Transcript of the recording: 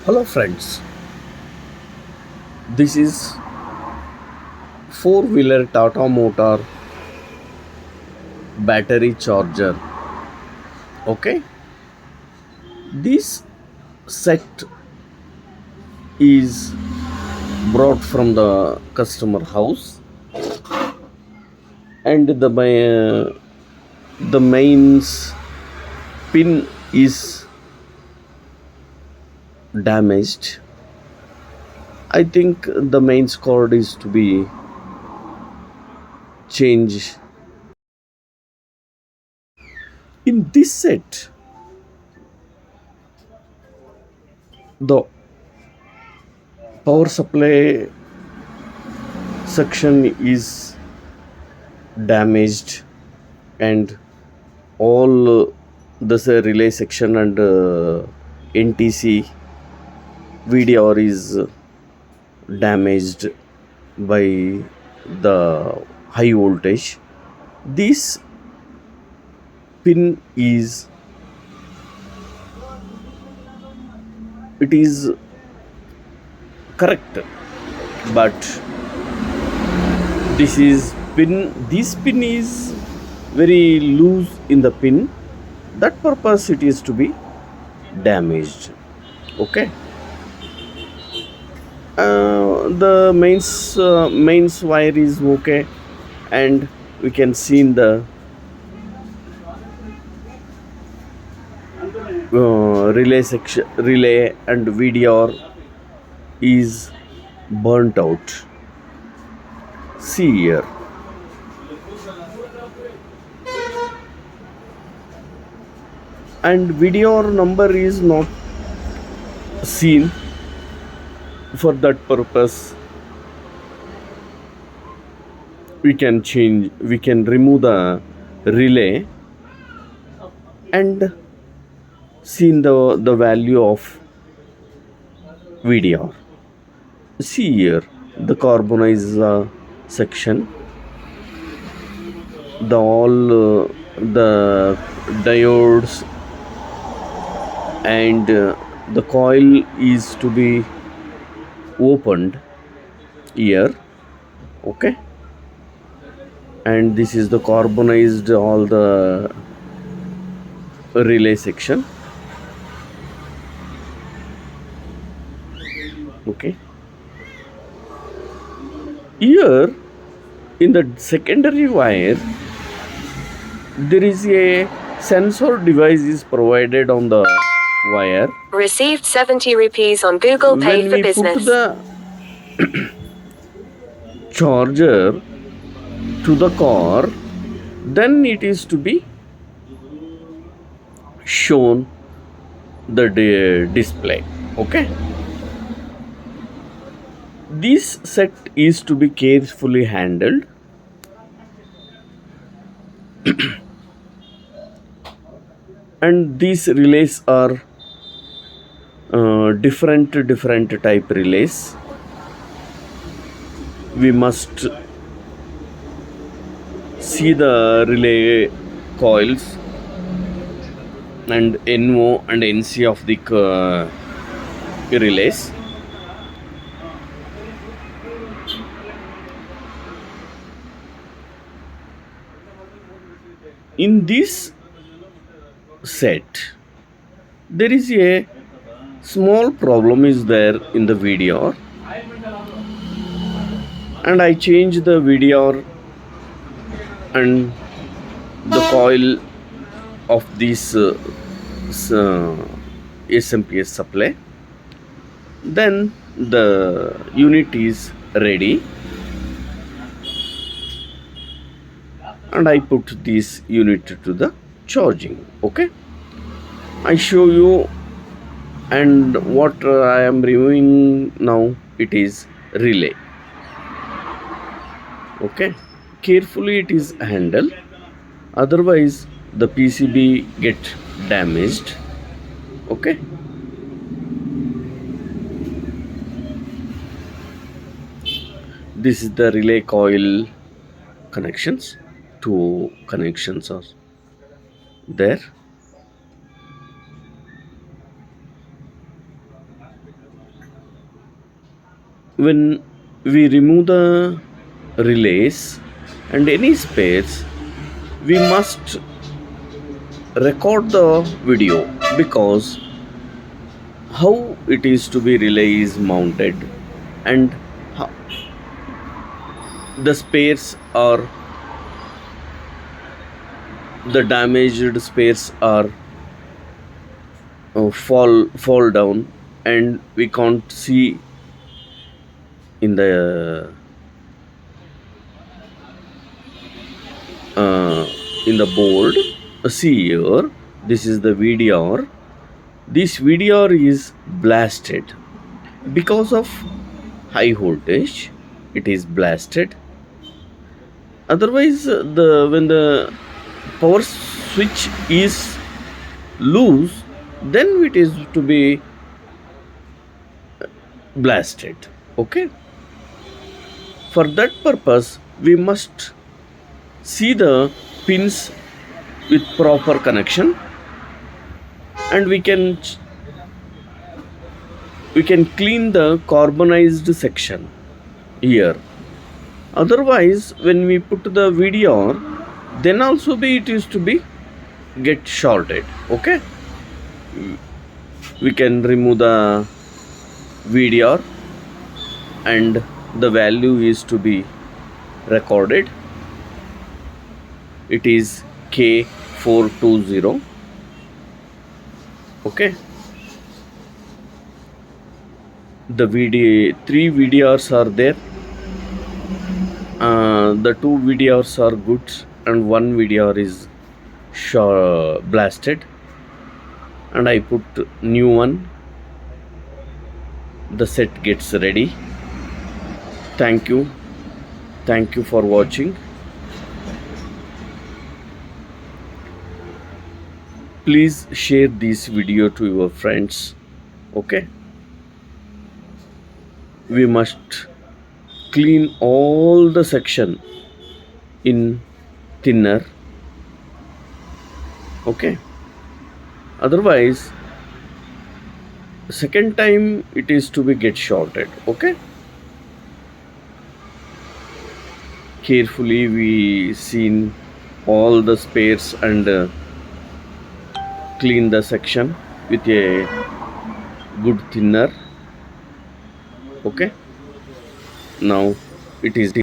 Hello friends, this is four-wheeler Tata motor battery charger. Okay, this set is brought from the customer house, and the mains pin is damaged. I think the mains cord is to be changed. In this set, the power supply section is damaged, and all the relay section and NTC VDR is damaged by the high voltage. This pin is it is correct, but this pin is very loose in the pin. That purpose it is to be damaged. Okay. The mains wire is okay, and we can see in the relay and VDR is burnt out. See here, and VDR number is not seen. For that purpose, we can remove the relay and see the value of VDR. See here, the carbonized section, the diodes and the coil is to be opened here. Okay, and this is the carbonized all the relay section. Okay, here in the secondary wire there is a sensor device is provided on the wire. Received 70 rupees on Google Pay When for we business. put the charger to the car, then it is to be shown the display. Okay, this set is to be carefully handled. And these relays are different type relays. We must see the relay coils and NO and NC of the relays. In this set, there is a small problem is there in the VDR, and I changed the VDR and the coil of this SMPS supply. Then the unit is ready, and I put this unit to the charging. Okay, I show you, and what I am reviewing now, it is relay. Okay, carefully it is handled, otherwise the PCB get damaged. Okay, this is the relay coil connections. Two connections are there. When we remove the relays and any spares, we must record the video, because how it is to be relay is mounted, and how the spares are, the damaged spares are fall down, and we can't see in uh, the board. See here, this is the VDR. This VDR is blasted because of high voltage. It is blasted. Otherwise, the when the power switch is loose, then it is to be blasted. Okay. For that purpose, we must see the pins with proper connection, and we can clean the carbonized section here. Otherwise, when we put the VDR, then also it is to be get shorted. Okay, we can remove the VDR, and the value is to be recorded. It is K420. Okay, the three VDRs are there. The two VDRs are good, and one VDR is blasted, and I put new one. The set gets ready. Thank you for watching. Please share this video to your friends. Okay, we must clean all the section in thinner. Okay, otherwise second time it is to be get shorted. Okay, carefully we seen all the spares, and clean the section with a good thinner. Okay, now it is